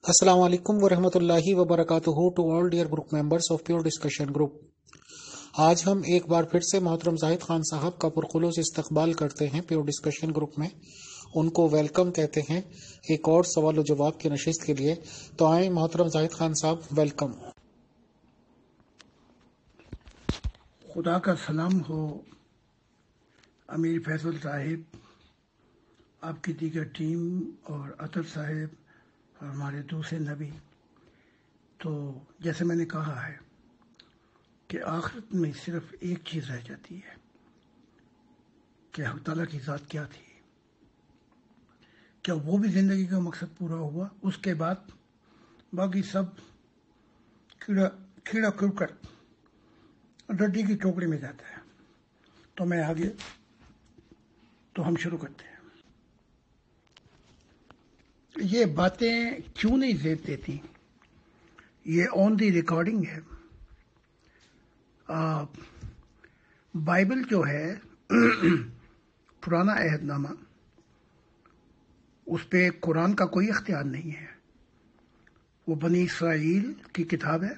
السلام علیکم ورحمۃ اللہ وبرکاتہ to all dear group members of pure discussion group. آج ہم ایک بار پھر سے محترم زاہد خان صاحب کا پرخلوص استقبال کرتے ہیں پیور ڈسکشن گروپ میں، ان کو ویلکم کہتے ہیں ایک اور سوال و جواب کی نشست کے لیے۔ تو آئیں محترم زاہد خان صاحب، ویلکم۔ خدا کا سلام ہو امیر فیصل صاحب، آپ کی دیگر ٹیم اور عطر صاحب اور ہمارے دوسرے نبی۔ تو جیسے میں نے کہا ہے کہ آخرت میں صرف ایک چیز رہ جاتی ہے کہ حق تعالیٰ کی ذات کیا تھی، کیا وہ بھی زندگی کا مقصد پورا ہوا؟ اس کے بعد باقی سب کیڑا کرکٹ ڈڈی کی ٹوکری میں جاتا ہے۔ تو میں آگے تو ہم شروع کرتے ہیں۔ یہ باتیں کیوں نہیں زیب دیتی؟ یہ آن دی ریکارڈنگ ہے۔ بائبل جو ہے پرانا عہد نامہ، اس پہ قرآن کا کوئی اختیار نہیں ہے۔ وہ بنی اسرائیل کی کتاب ہے۔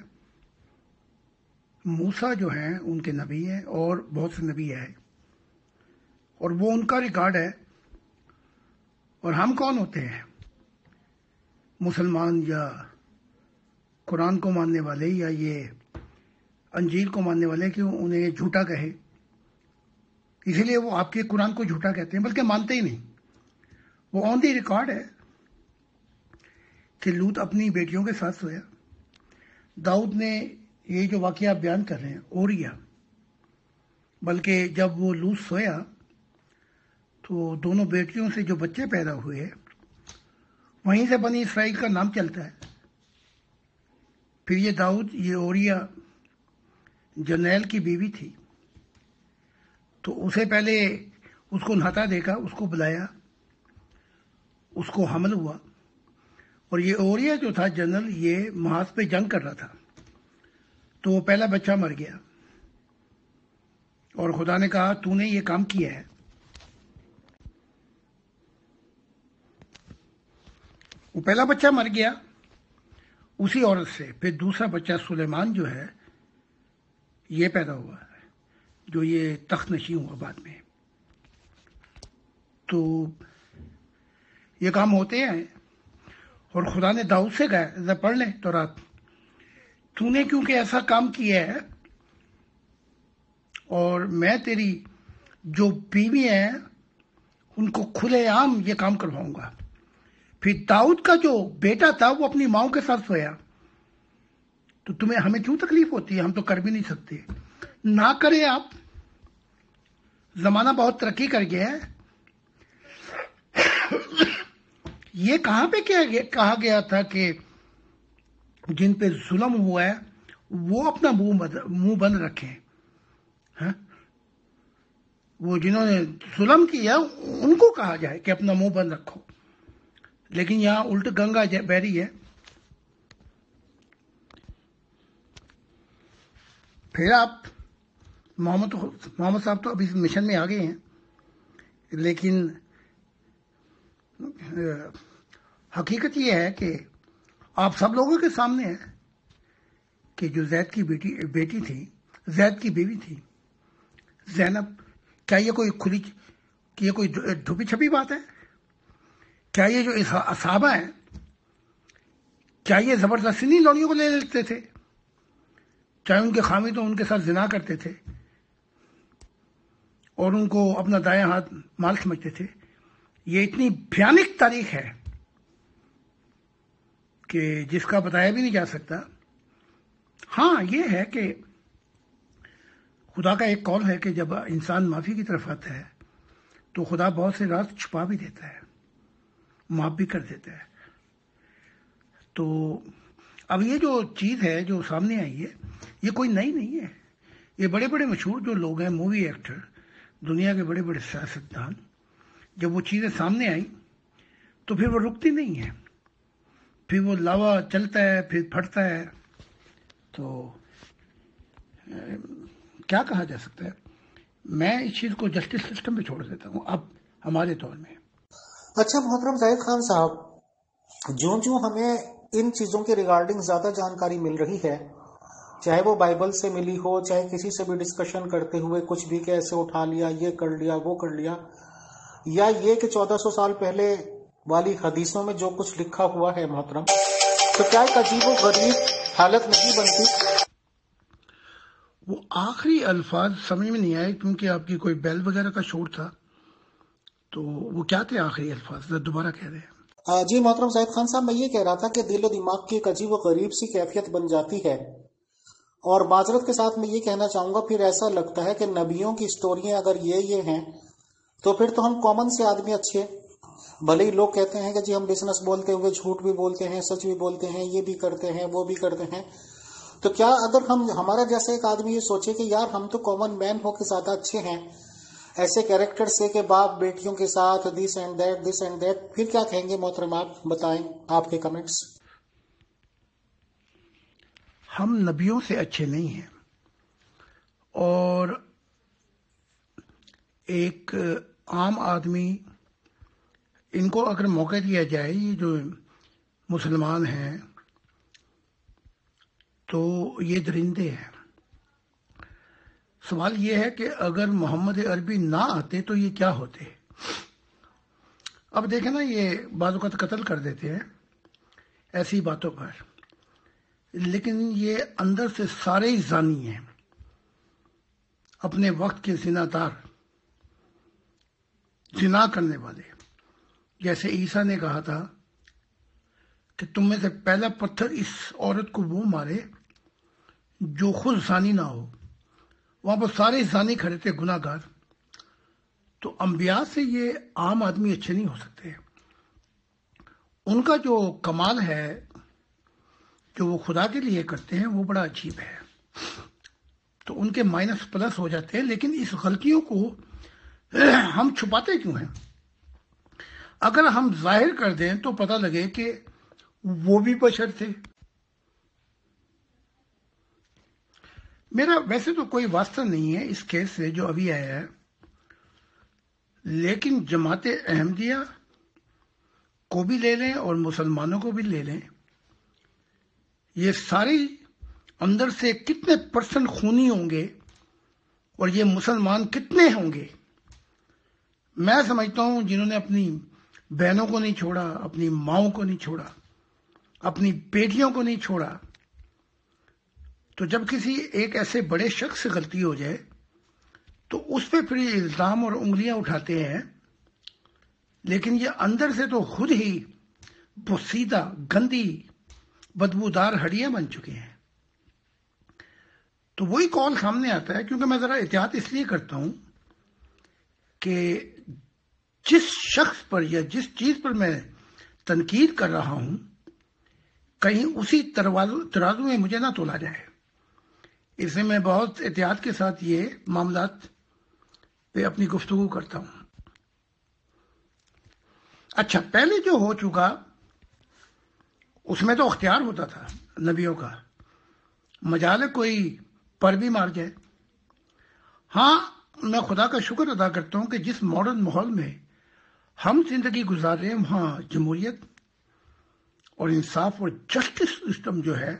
موسیٰ جو ہیں ان کے نبی ہیں اور بہت سے نبی ہیں، اور وہ ان کا ریکارڈ ہے۔ اور ہم کون ہوتے ہیں؟ مسلمان یا قرآن کو ماننے والے یا یہ انجیل کو ماننے والے کہ انہیں جھوٹا کہے، اسی لیے وہ آپ کے قرآن کو جھوٹا کہتے ہیں، بلکہ مانتے ہی نہیں۔ وہ آن دی ریکارڈ ہے کہ لوط اپنی بیٹیوں کے ساتھ سویا۔ داؤد نے یہ جو واقعہ آپ بیان کر رہے ہیں اوریا، بلکہ جب وہ لوط سویا تو دونوں بیٹیوں سے جو بچے پیدا ہوئے وہیں سے بنی اسرائیل کا نام چلتا ہے۔ پھر یہ داؤد، یہ اوریا جرنیل کی بیوی تھی، تو اسے پہلے اس کو نہاتا دیکھا، اس کو بلایا، اس کو حمل ہوا۔ اور یہ اوریا جو تھا جنرل، یہ محاذ پہ جنگ کر رہا تھا، تو وہ پہلا بچہ مر گیا۔ اور خدا نے کہا تو نے یہ کام کیا ہے۔ وہ پہلا بچہ مر گیا اسی عورت سے۔ پھر دوسرا بچہ سلیمان جو ہے یہ پیدا ہوا ہے، جو یہ تخت نشین ہوا بعد میں۔ تو یہ کام ہوتے ہیں، اور خدا نے داؤد سے کہا، ذرا پڑھ لیں تو رات، تو نے کیونکہ ایسا کام کیا ہے اور میں تیری جو بیوی ہیں ان کو کھلے عام یہ کام کرواؤں گا۔ پھر داؤد کا جو بیٹا تھا وہ اپنی ماں کے ساتھ سویا۔ تو ہمیں کیوں تکلیف ہوتی ہے؟ ہم تو کر بھی نہیں سکتے۔ نہ کریں آپ، زمانہ بہت ترقی کر گیا ہے۔ یہ کہاں پہ کہا گیا تھا کہ جن پہ ظلم ہوا ہے وہ اپنا منہ بند رکھیں؟ وہ جنہوں نے ظلم کیا ان کو کہا جائے کہ اپنا منہ بند رکھو، لیکن یہاں الٹ گنگا بہ رہی ہے۔ پھر آپ محمد صاحب تو ابھی مشن میں آ گئے ہیں، لیکن حقیقت یہ ہے کہ آپ سب لوگوں کے سامنے ہے کہ جو زید کی بیٹی تھی، زید کی بیوی تھی زینب، کیا یہ کوئی کہ یہ کوئی ڈھپی چھپی بات ہے؟ کیا یہ جو صحابہ ہیں، کیا یہ زبردستی نہیں لوڑیوں کو لے لیتے تھے؟ چاہے ان کے خامی تو ان کے ساتھ زنا کرتے تھے اور ان کو اپنا دایاں ہاتھ مال سمجھتے تھے۔ یہ اتنی بھیانک تاریخ ہے کہ جس کا بتایا بھی نہیں جا سکتا۔ ہاں یہ ہے کہ خدا کا ایک قول ہے کہ جب انسان معافی کی طرف آتا ہے تو خدا بہت سے راز چھپا بھی دیتا ہے، معاف بھی کر دیتا ہے۔ تو اب یہ جو چیز ہے جو سامنے آئی ہے یہ کوئی نئی نہیں ہے۔ یہ بڑے بڑے مشہور جو لوگ ہیں، مووی ایکٹر، دنیا کے بڑے بڑے سیاستدان، جب وہ چیزیں سامنے آئیں تو پھر وہ رکتی نہیں ہیں، پھر وہ لاوا چلتا ہے، پھر پھٹتا ہے۔ تو کیا کہا جا سکتا ہے؟ میں اس چیز کو جسٹس سسٹم پہ چھوڑ دیتا ہوں اب ہمارے دور میں۔ اچھا محترم زاہد خان صاحب، جو ہمیں ان چیزوں کے ریگارڈنگ زیادہ جانکاری مل رہی ہے، چاہے وہ بائبل سے ملی ہو، چاہے کسی سے بھی ڈسکشن کرتے ہوئے کچھ بھی کہ ایسے اٹھا لیا، یہ کر لیا، وہ کر لیا، یا یہ کہ 1400 سال پہلے والی حدیثوں میں جو کچھ لکھا ہوا ہے محترم، تو کیا ایک عجیب و غریب حالت نہیں بنتی؟ وہ آخری الفاظ سمجھ میں نہیں آئے کیونکہ آپ کی کوئی بیل وغیرہ کا شور تھا، تو وہ کیا تھے آخری الفاظ؟ دوبارہ کہہ رہے ہیں۔ جی محترم زاہد خان صاحب، میں یہ کہہ رہا تھا کہ دل و دماغ کی ایک عجیب و غریب سی کیفیت بن جاتی ہے، اور معذرت کے ساتھ میں یہ کہنا چاہوں گا، پھر ایسا لگتا ہے کہ نبیوں کی سٹوریاں اگر یہ ہیں تو پھر تو ہم کامن سے آدمی اچھے، بھلے ہی لوگ کہتے ہیں کہ جی ہم بزنس بولتے ہوئے جھوٹ بھی بولتے ہیں، سچ بھی بولتے ہیں، یہ بھی کرتے ہیں، وہ بھی کرتے ہیں، تو کیا اگر ہمارا جیسا ایک آدمی یہ سوچے کہ یار ہم تو کامن مین ہو کے زیادہ اچھے ہیں، ایسے کیریکٹر سے کہ باپ بیٹیوں کے ساتھ دس اینڈ دیٹ، پھر کیا کہیں گے محترم؟ آپ بتائیں، آپ کے کمنٹس۔ ہم نبیوں سے اچھے نہیں ہیں، اور ایک عام آدمی، ان کو اگر موقع دیا جائے، یہ جو مسلمان ہیں تو یہ درندے ہیں۔ سوال یہ ہے کہ اگر محمد عربی نہ آتے تو یہ کیا ہوتے؟ اب دیکھیں نا، یہ بعض اوقات قتل کر دیتے ہیں ایسی باتوں پر، لیکن یہ اندر سے سارے ہی زانی ہیں، اپنے وقت کے زنادار، زنا کرنے والے۔ جیسے عیسیٰ نے کہا تھا کہ تم میں سے پہلا پتھر اس عورت کو وہ مارے جو خود زانی نہ ہو۔ وہاں پر سارے زانی کھڑے تھے، گناہ گار۔ تو انبیاء سے یہ عام آدمی اچھے نہیں ہو سکتے۔ ان کا جو کمال ہے جو وہ خدا کے لیے کرتے ہیں وہ بڑا عجیب ہے، تو ان کے مائنس پلس ہو جاتے ہیں۔ لیکن اس غلطیوں کو ہم چھپاتے کیوں ہیں؟ اگر ہم ظاہر کر دیں تو پتہ لگے کہ وہ بھی بشر تھے۔ میرا ویسے تو کوئی واسطہ نہیں ہے اس کیس سے جو ابھی آیا ہے، لیکن جماعت احمدیہ کو بھی لے لیں اور مسلمانوں کو بھی لے لیں، یہ سارے اندر سے کتنے پرسنٹ خونی ہوں گے اور یہ مسلمان کتنے ہوں گے؟ میں سمجھتا ہوں جنہوں نے اپنی بہنوں کو نہیں چھوڑا، اپنی ماؤں کو نہیں چھوڑا، اپنی بیٹیوں کو نہیں چھوڑا، تو جب کسی ایک ایسے بڑے شخص سے غلطی ہو جائے تو اس پہ پھر الزام اور انگلیاں اٹھاتے ہیں، لیکن یہ اندر سے تو خود ہی بوسیدہ، گندی، بدبودار ہڈیاں بن چکے ہیں۔ تو وہی کال سامنے آتا ہے، کیونکہ میں ذرا احتیاط اس لیے کرتا ہوں کہ جس شخص پر یا جس چیز پر میں تنقید کر رہا ہوں کہیں اسی ترازو میں مجھے نہ تولا جائے، اس لیے میں بہت احتیاط کے ساتھ یہ معاملات پہ اپنی گفتگو کرتا ہوں۔ اچھا، پہلے جو ہو چکا اس میں تو اختیار ہوتا تھا نبیوں کا، مجال کوئی پر بھی مار جائے۔ ہاں، میں خدا کا شکر ادا کرتا ہوں کہ جس ماڈرن ماحول میں ہم زندگی گزار رہے ہیں وہاں جمہوریت اور انصاف اور جسٹس سسٹم جو ہے،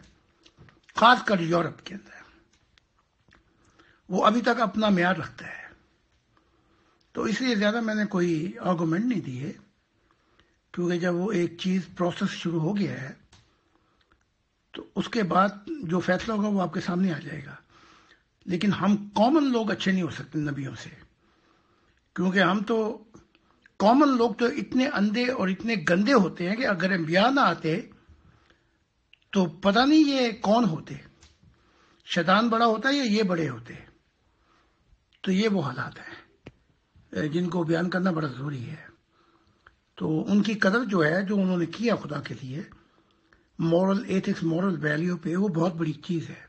خاص کر یورپ کے اندر، وہ ابھی تک اپنا معیار رکھتا ہے۔ تو اس لیے زیادہ میں نے کوئی آرگومنٹ نہیں دی ہے، کیونکہ جب وہ ایک چیز پروسیس شروع ہو گیا ہے تو اس کے بعد جو فیصلہ ہوگا وہ آپ کے سامنے آ جائے گا۔ لیکن ہم کامن لوگ اچھے نہیں ہو سکتے نبیوں سے، کیونکہ ہم تو کامن لوگ تو اتنے اندھے اور اتنے گندے ہوتے ہیں کہ اگر انبیاء نہ آتے تو پتہ نہیں یہ کون ہوتے، شیطان بڑا ہوتا ہے یا یہ بڑے ہوتے۔ تو یہ وہ حالات ہیں جن کو بیان کرنا بڑا ضروری ہے۔ تو ان کی قدر جو ہے، جو انہوں نے کیا خدا کے لیے، مورل ایتھکس، مورل ویلیو پہ، وہ بہت بڑی چیز ہے،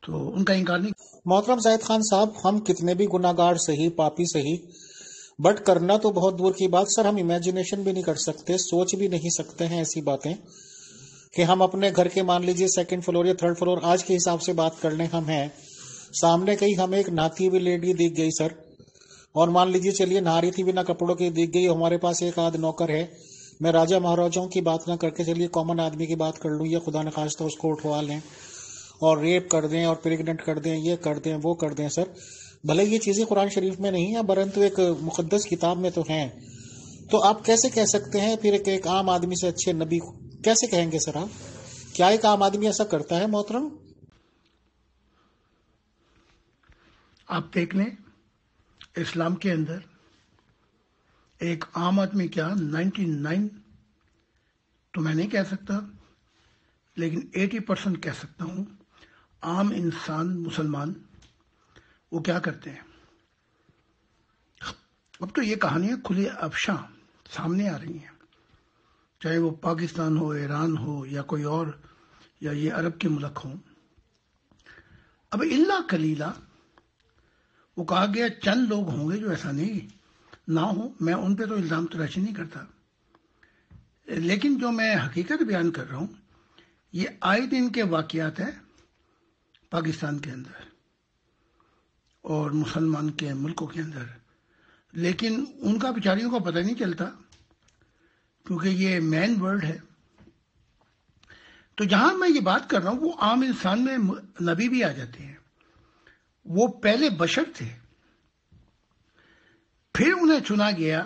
تو ان کا انکار نہیں۔ محترم زاہد خان صاحب، ہم کتنے بھی گناہ گار سہی، پاپی سہی، بٹ کرنا تو بہت دور کی بات، سر ہم امیجنیشن بھی نہیں کر سکتے، سوچ بھی نہیں سکتے ہیں ایسی باتیں کہ ہم اپنے گھر کے مان لیجئے 2nd فلور یا 3rd فلور، آج کے حساب سے بات کر لیں، ہم ہیں سامنے کہیں ہمیں ایک نہاتی ہوئی لیڈی دیکھ گئی سر، اور مان لیجئے چلیے نہا رہی تھی بنا کپڑوں کے دیکھ گئی، ہمارے پاس ایک آدھ نوکر ہے، میں راجہ مہاراجاؤں کی بات نہ کر کے چلیے کامن آدمی کی بات کر لوں، یا خدا نخواستہ اس کو اٹھوا لیں اور ریپ کر دیں اور پریگننٹ کر دیں، یہ کر دیں وہ کر دیں. سر بھلے یہ چیزیں قرآن شریف میں نہیں ہیں، برنتو ایک مقدس کتاب میں تو ہیں. تو آپ کیسے کہہ سکتے ہیں پھر ایک عام آدمی سے اچھے نبی کیسے کہیں گے سر آپ؟ کیا ایک عام آدمی ایسا کرتا ہے محترم؟ آپ دیکھ لیں اسلام کے اندر ایک عام آدمی کیا 99 تو میں نہیں کہہ سکتا، لیکن 80% کہہ سکتا ہوں، عام انسان مسلمان وہ کیا کرتے ہیں. اب تو یہ کہانیاں کھلی افشاں سامنے آ رہی ہیں، چاہے وہ پاکستان ہو، ایران ہو، یا کوئی اور، یا یہ عرب کے ملک ہوں. اب اللہ کلیلہ وہ کہا گیا چند لوگ ہوں گے جو ایسا نہیں نہ ہو. میں ان پہ تو الزام تراشی نہیں کرتا، لیکن جو میں حقیقت بیان کر رہا ہوں یہ آئے دن کے واقعات ہیں پاکستان کے اندر اور مسلمان کے ملکوں کے اندر، لیکن ان کا بیچاریوں کو پتہ نہیں چلتا کیونکہ یہ مین ورلڈ ہے. تو جہاں میں یہ بات کر رہا ہوں وہ عام انسان میں نبی بھی آ جاتے ہیں. وہ پہلے بشر تھے، پھر انہیں چنا گیا،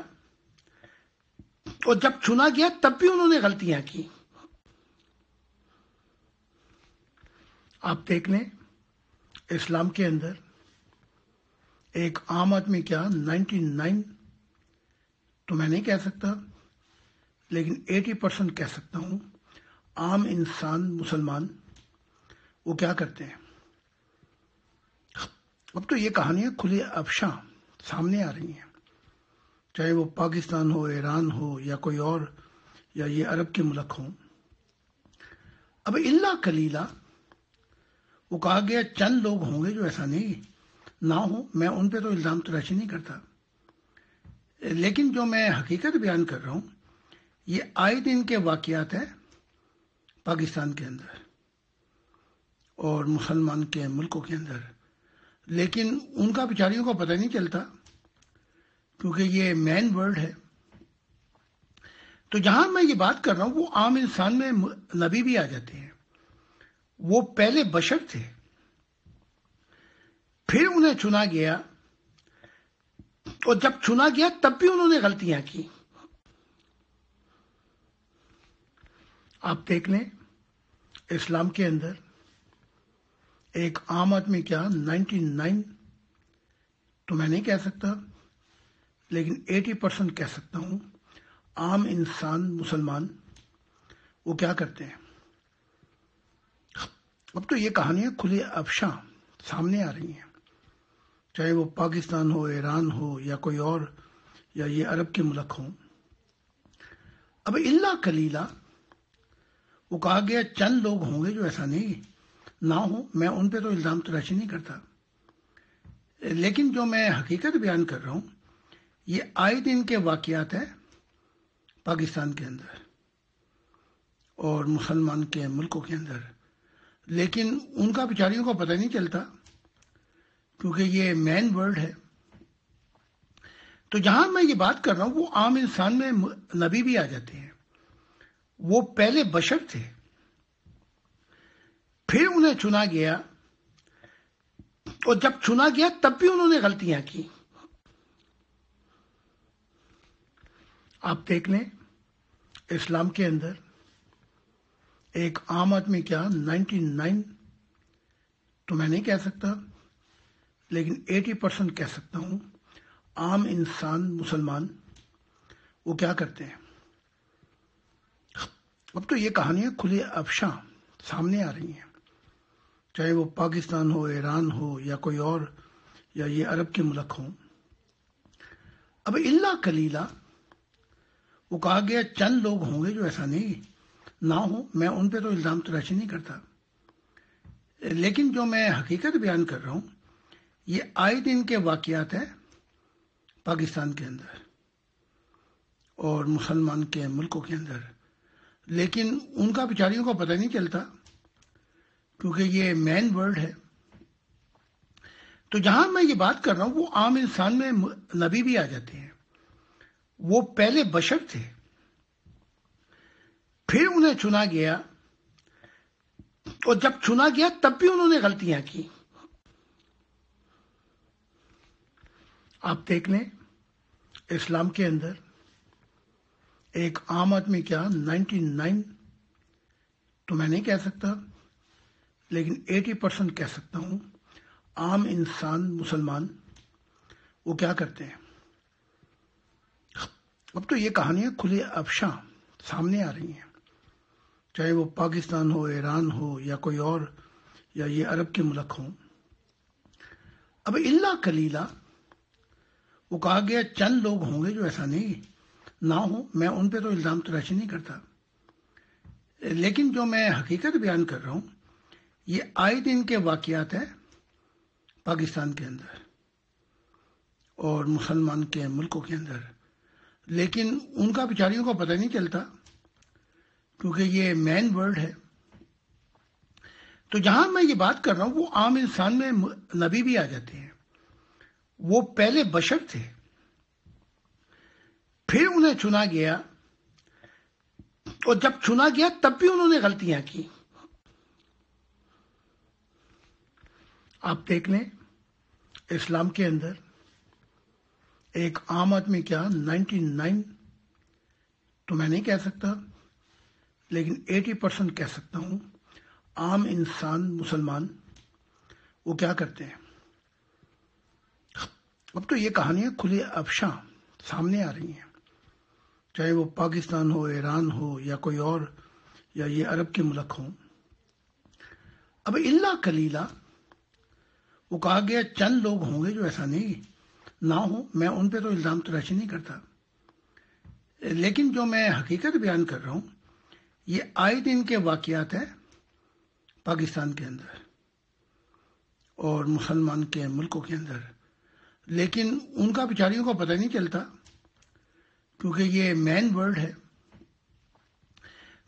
اور جب چنا گیا تب بھی انہوں نے غلطیاں کی. آپ دیکھ لیں اسلام کے اندر ایک عام آدمی کیا 99 تو میں نہیں کہہ سکتا، لیکن 80% کہہ سکتا ہوں، عام انسان مسلمان وہ کیا کرتے ہیں. اب تو یہ کہانیاں کھلی افشاں سامنے آ رہی ہیں، چاہے وہ پاکستان ہو، ایران ہو، یا کوئی اور، یا یہ عرب کے ملک ہوں. اب اللہ کلیلہ وہ کہا گیا چند لوگ ہوں گے جو ایسا نہیں نہ ہو. میں ان پہ تو الزام تراشی نہیں کرتا، لیکن جو میں حقیقت بیان کر رہا ہوں یہ آئے دن کے واقعات ہیں پاکستان کے اندر اور مسلمان کے ملکوں کے اندر، لیکن ان کا بیچاریوں کو پتہ نہیں چلتا کیونکہ یہ مین ورلڈ ہے. تو جہاں میں یہ بات کر رہا ہوں وہ عام انسان میں نبی بھی آ جاتے ہیں. وہ پہلے بشر تھے، پھر انہیں چنا گیا، اور جب چنا گیا تب بھی انہوں نے غلطیاں کی. آپ دیکھ لیں اسلام کے اندر ایک عام آدمی کیا 99 تو میں نہیں کہہ سکتا، لیکن 80% کہہ سکتا ہوں، عام انسان مسلمان وہ کیا کرتے ہیں. اب تو یہ کہانیاں کھلی افشاں سامنے آ رہی ہیں، چاہے وہ پاکستان ہو، ایران ہو، یا کوئی اور، یا یہ عرب کے ملک ہوں. اب اللہ کلیلہ وہ کہا گیا چند لوگ ہوں گے جو ایسا نہیں نہ ہو. میں ان پہ تو الزام تراشی نہیں کرتا، لیکن جو میں حقیقت بیان کر رہا ہوں یہ آئے دن کے واقعات ہیں پاکستان کے اندر اور مسلمان کے ملکوں کے اندر، لیکن ان کا بیچاریوں کو پتہ نہیں چلتا کیونکہ یہ مین ورلڈ ہے. تو جہاں میں یہ بات کر رہا ہوں وہ عام انسان میں نبی بھی آ جاتے ہیں. وہ پہلے بشر تھے، پھر انہیں چنا گیا، اور جب چنا گیا تب بھی انہوں نے غلطیاں کی. آپ دیکھ لیں اسلام کے اندر ایک عام آدمی کیا 99 تو میں نہیں کہہ سکتا، لیکن 80% کہہ سکتا ہوں، عام انسان مسلمان وہ کیا کرتے ہیں. پھر انہیں چنا گیا، اور جب چنا گیا تب بھی انہوں نے غلطیاں کی. آپ دیکھ لیں اسلام کے اندر ایک عام آدمی کیا 99 تو میں نہیں کہہ سکتا، لیکن 80% کہہ سکتا ہوں، عام انسان مسلمان وہ کیا کرتے ہیں. اب تو یہ کہانیاں کھلی افشاں سامنے آ رہی ہیں، چاہے وہ پاکستان ہو، ایران ہو، یا کوئی اور، یا یہ عرب کے ملک ہوں. اب اللہ کلیلہ وہ کہا گیا چند لوگ ہوں گے جو ایسا نہیں نہ ہو. میں ان پہ تو الزام تراشی نہیں کرتا، لیکن جو میں حقیقت بیان کر رہا ہوں یہ آئے دن کے واقعات ہیں پاکستان کے اندر اور مسلمان کے ملکوں کے اندر، لیکن ان کا بیچاریوں کو پتہ نہیں چلتا کیونکہ یہ مین ورلڈ ہے. تو جہاں میں یہ بات کر رہا ہوں وہ عام انسان میں نبی بھی آ جاتے ہیں. وہ پہلے بشر تھے، پھر انہیں چنا گیا، اور جب چنا گیا تب بھی انہوں نے غلطیاں کی۔ آپ دیکھ لیں، اسلام کے اندر ایک عام آدمی کیا 99 تو میں نہیں کہہ سکتا، لیکن 80% کہہ سکتا ہوں، عام انسان مسلمان وہ کیا کرتے ہیں؟ اب تو یہ کہانیاں کھلے افشاں سامنے آ رہی ہیں، چاہے وہ پاکستان ہو، ایران ہو، یا کوئی اور، یا یہ عرب کے ملک ہوں۔ اب الا قلیلا وہ کہا گیا چند لوگ ہوں گے جو ایسا نہیں نہ ہو، میں ان پہ تو الزام تراشی نہیں کرتا، لیکن جو میں حقیقت بیان کر رہا ہوں یہ آئے دن کے واقعات ہیں پاکستان کے اندر اور مسلمان کے ملکوں کے اندر، لیکن ان کا بیچاریوں کو پتہ نہیں چلتا کیونکہ یہ مین ورلڈ ہے۔ تو جہاں میں یہ بات کر رہا ہوں وہ عام انسان میں نبی بھی آ جاتے ہیں، وہ پہلے بشر تھے، پھر انہیں چنا گیا، اور جب چنا گیا تب بھی انہوں نے غلطیاں کی۔ آپ دیکھ لیں، اسلام کے اندر ایک عام آدمی کیا 99 تو میں نہیں کہہ سکتا، لیکن 80% کہہ سکتا ہوں، عام انسان مسلمان وہ کیا کرتے ہیں؟ اب تو یہ کہانیاں کھلے افشاں سامنے آ رہی ہیں، چاہے وہ پاکستان ہو، ایران ہو، یا کوئی اور، یا یہ عرب کے ملک ہوں۔ اب الا قلیلا وہ کہا گیا چند لوگ ہوں گے جو ایسا نہیں نہ ہو، میں ان پہ تو الزام تراشی نہیں کرتا، لیکن جو میں حقیقت بیان کر رہا ہوں یہ آئے دن کے واقعات ہیں پاکستان کے اندر اور مسلمان کے ملکوں کے اندر، لیکن ان کا بیچاریوں کو پتہ نہیں چلتا کیونکہ یہ مین ورلڈ ہے۔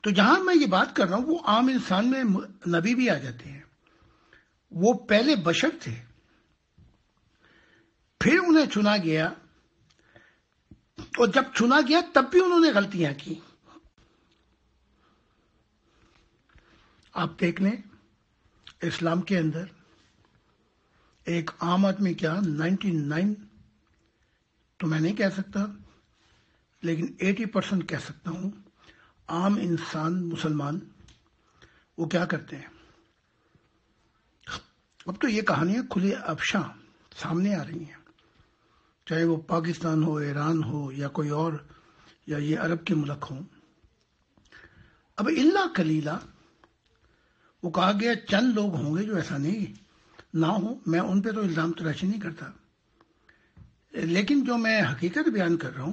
تو جہاں میں یہ بات کر رہا ہوں وہ عام انسان میں نبی بھی آ جاتے ہیں، وہ پہلے بشر تھے، پھر انہیں چنا گیا، اور جب چنا گیا تب بھی انہوں نے غلطیاں کی۔ آپ دیکھ لیں، اسلام کے اندر ایک عام آدمی کیا 99 تو میں نہیں کہہ سکتا، لیکن 80% کہہ سکتا ہوں، عام انسان مسلمان وہ کیا کرتے ہیں؟ اب تو یہ کہانیاں کھلے افشاں سامنے آ رہی ہیں، چاہے وہ پاکستان ہو، ایران ہو، یا کوئی اور، یا یہ عرب کے ملک ہوں۔ اب الا قلیلا وہ کہا گیا چند لوگ ہوں گے جو ایسا نہیں نہ ہو، میں ان پہ تو الزام تراشی نہیں کرتا، لیکن جو میں حقیقت بیان کر رہا ہوں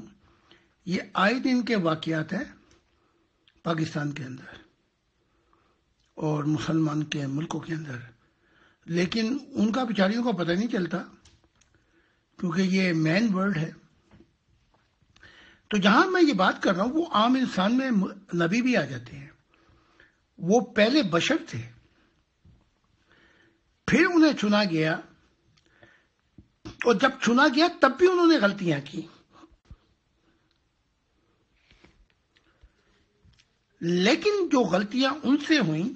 یہ آئے دن کے واقعات ہیں پاکستان کے اندر اور مسلمان کے ملکوں کے اندر، لیکن ان کا بیچاریوں کو پتہ نہیں چلتا کیونکہ یہ مین ورلڈ ہے۔ تو جہاں میں یہ بات کر رہا ہوں وہ عام انسان میں نبی بھی آ جاتے ہیں، وہ پہلے بشر تھے، پھر انہیں چنا گیا، اور جب چنا گیا تب بھی انہوں نے غلطیاں کی۔ لیکن جو غلطیاں ان سے ہوئیں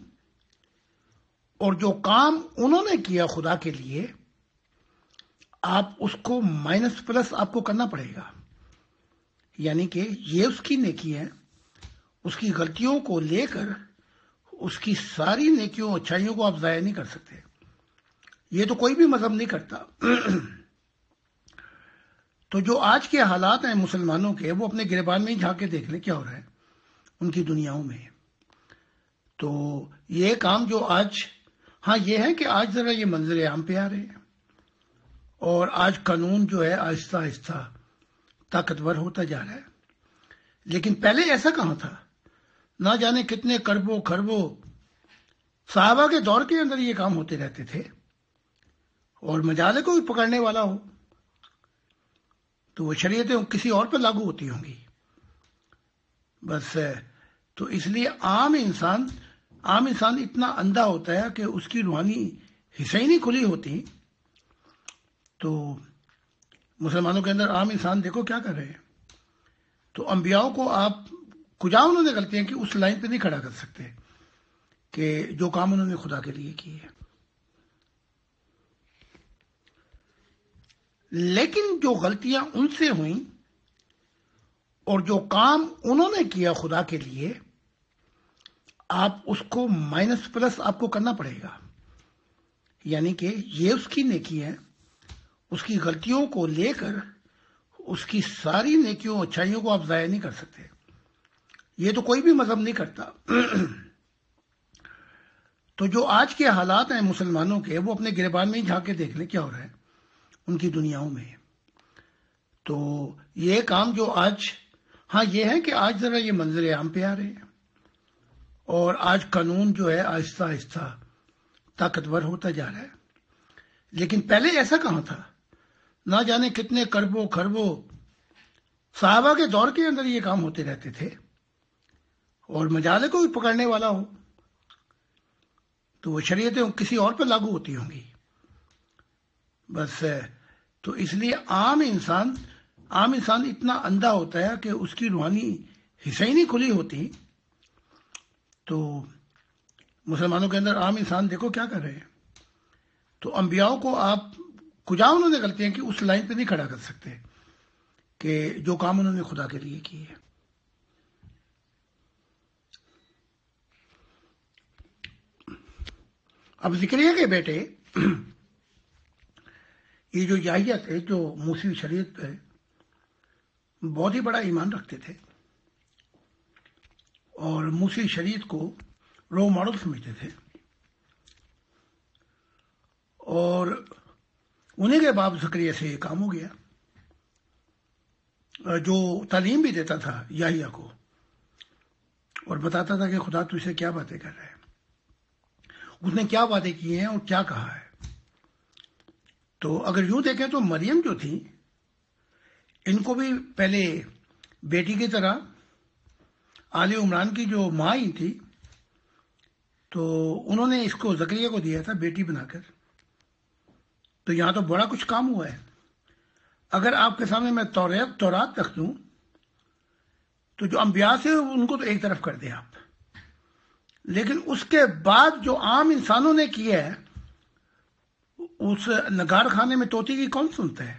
اور جو کام انہوں نے کیا خدا کے لیے، آپ اس کو مائنس پلس آپ کو کرنا پڑے گا، یعنی کہ یہ اس کی نیکی ہے، اس کی غلطیوں کو لے کر اس کی ساری نیکیوں اچھائیوں کو آپ ضائع نہیں کر سکتے۔ یہ تو کوئی بھی مذہب نہیں کرتا۔ تو جو آج کے حالات ہیں مسلمانوں کے، وہ اپنے گریبان میں ہی جھانک کے دیکھ لیں کیا ہو رہا ہے ان کی دنیاؤں میں۔ تو یہ کام جو آج، ہاں یہ ہے کہ آج ذرا یہ منظر عام پہ آ رہے ہیں، اور آج قانون جو ہے آہستہ آہستہ طاقتور ہوتا جا رہا ہے، لیکن پہلے ایسا کہاں تھا؟ نہ جانے کتنے کربوں خربوں صحابہ کے دور کے اندر یہ کام ہوتے رہتے تھے، اور مجالے کو بھی پکڑنے والا ہو تو وہ شریعتیں کسی اور پر لاگو ہوتی ہوں گی بس۔ تو اس لیے عام انسان اتنا اندھا ہوتا ہے کہ اس کی روحانی حصہ ہی نہیں کھلی ہوتی۔ تو مسلمانوں کے اندر عام انسان دیکھو کیا کر رہے ہیں۔ تو انبیاء کو آپ کجا انہوں نے غلطیاں کی اس لائن پہ نہیں کھڑا کر سکتے کہ جو کام انہوں نے خدا کے لیے کیے. لیکن جو غلطیاں ان سے ہوئیں اور جو کام انہوں نے کیا خدا کے لیے، آپ اس کو مائنس پلس آپ کو کرنا پڑے گا. یعنی کہ یہ اس کی نیکی ہے، اس کی غلطیوں کو لے کر اس کی ساری نیکیوں اچھائیوں کو آپ ضائع نہیں کر سکتے. یہ تو کوئی بھی مذہب نہیں کرتا. تو جو آج کے حالات ہیں مسلمانوں کے، وہ اپنے گریبان میں ہی جھانک کے دیکھ لیں کیا ہو رہا ہے ان کی دنیاؤں میں. تو یہ کام جو آج، ہاں یہ ہے کہ آج ذرا یہ منظر عام پہ آ رہے ہیں، اور آج قانون جو ہے آہستہ آہستہ طاقتور ہوتا جا رہا ہے. لیکن پہلے ایسا کہاں تھا؟ نہ جانے کتنے کربوں خربوں صحابہ کے دور کے اندر یہ کام ہوتے رہتے تھے، اور مجالے کو بھی پکڑنے والا ہو تو وہ شریعتیں کسی اور پہ لاگو ہوتی ہوں گی بس. تو اس لیے عام انسان اتنا اندھا ہوتا ہے کہ اس کی روحانی حصہ ہی نہیں کھلی ہوتی. تو مسلمانوں کے اندر عام انسان دیکھو کیا کر رہے ہیں. تو انبیاء کو آپ کجا انہوں نے غلطیاں کی اس لائن پہ نہیں کھڑا کر سکتے کہ جو کام انہوں نے خدا کے لیے کیے. اب زکریا کے بیٹے یہ جو یحییٰ تھے، جو موسیٰ شریعت پہ بہت ہی بڑا ایمان رکھتے تھے اور موسیٰ شریعت کو رول ماڈل سمجھتے تھے، اور انہیں کے باپ زکریا سے یہ کام ہو گیا. جو تعلیم بھی دیتا تھا یحییٰ کو اور بتاتا تھا کہ خدا تجھ سے کیا باتیں کر رہا ہے، اس نے کیا وعدے کیے ہیں اور کیا کہا ہے. تو اگر یوں دیکھیں تو مریم جو تھی، ان کو بھی پہلے بیٹی کی طرح آل عمران کی جو ماں ہی تھی، تو انہوں نے اس کو زکریا کو دیا تھا بیٹی بنا کر. تو یہاں تو بڑا کچھ کام ہوا ہے. اگر آپ کے سامنے میں تورات رکھ دوں تو جو انبیاء سے ان کو تو ایک طرف کر دیں آپ، لیکن اس کے بعد جو عام انسانوں نے کیا ہے، اس نگار خانے میں طوطی کی کون سنتا ہے.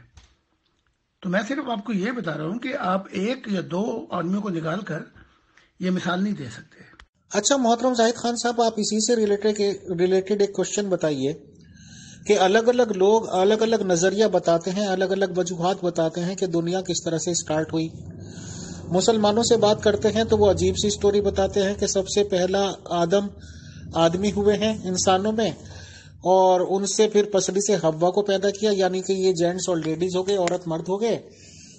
تو میں صرف آپ کو یہ بتا رہا ہوں کہ آپ ایک یا دو آدمیوں کو نکال کر یہ مثال نہیں دے سکتے. اچھا محترم زاہد خان صاحب، آپ اسی سے ریلیٹڈ ایک کوشچن بتائیے کہ الگ الگ لوگ الگ الگ نظریہ بتاتے ہیں، الگ الگ وجوہات بتاتے ہیں کہ دنیا کس طرح سے سٹارٹ ہوئی. مسلمانوں سے بات کرتے ہیں تو وہ عجیب سی سٹوری بتاتے ہیں کہ سب سے پہلا آدمی ہوئے ہیں انسانوں میں، اور ان سے پھر پسلی سے حوا کو پیدا کیا، یعنی کہ یہ جینٹس اور لیڈیز ہو گئے، عورت مرد ہو گئے.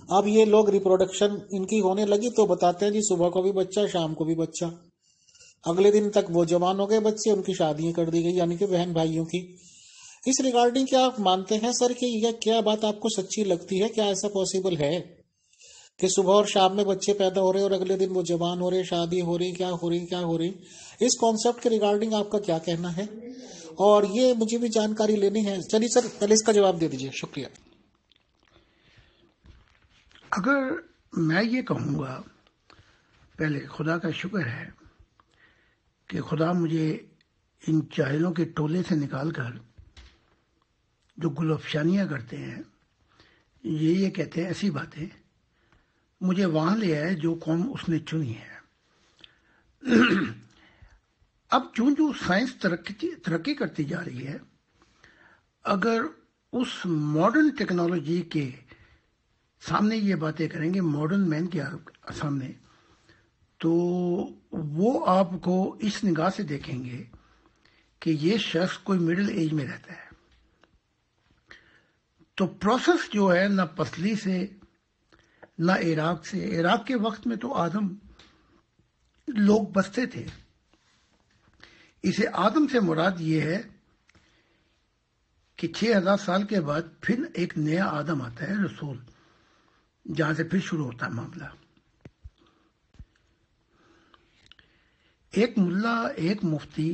اب یہ لوگ ریپروڈکشن ان کی ہونے لگی تو بتاتے ہیں جی صبح کو بھی بچہ، شام کو بھی بچہ، اگلے دن تک وہ جوان ہو گئے بچے، ان کی شادیاں کر دی گئی، یعنی کہ بہن بھائیوں کی. اس ریگارڈنگ کیا آپ مانتے ہیں سر کہ یہ کیا بات آپ کو سچی لگتی ہے؟ کیا ایسا پاسبل ہے کہ صبح اور شام میں بچے پیدا ہو رہے اور اگلے دن وہ جوان ہو رہے، شادی ہو رہی، کیا ہو رہی؟ اس کانسیپٹ کے ریگارڈنگ آپ کا کیا کہنا ہے؟ اور یہ مجھے بھی جانکاری لینی ہے. چلیے سر پہلے اس کا جواب دے دیجیے. شکریہ. اگر میں یہ کہوں گا، پہلے خدا کا شکر ہے کہ خدا مجھے ان جاہلوں کے ٹولے سے نکال کر، جو گل افشانیاں کرتے ہیں، یہ کہتے ہیں ایسی باتیں، مجھے وہاں لے آئے جو قوم اس نے چنی ہے. اب جو سائنس ترقی کرتی جا رہی ہے، اگر اس ماڈرن ٹیکنالوجی کے سامنے یہ باتیں کریں گے، ماڈرن مین کے سامنے، تو وہ آپ کو اس نگاہ سے دیکھیں گے کہ یہ شخص کوئی مڈل ایج میں رہتا ہے. تو پروسیس جو ہے نہ پسلی سے نہ عراق سے. عراق کے وقت میں تو آدم لوگ بستے تھے. اسے آدم سے مراد یہ ہے کہ 6000 سال کے بعد پھر ایک نیا آدم آتا ہے، رسول، جہاں سے پھر شروع ہوتا ہے معاملہ. ایک ملا، ایک مفتی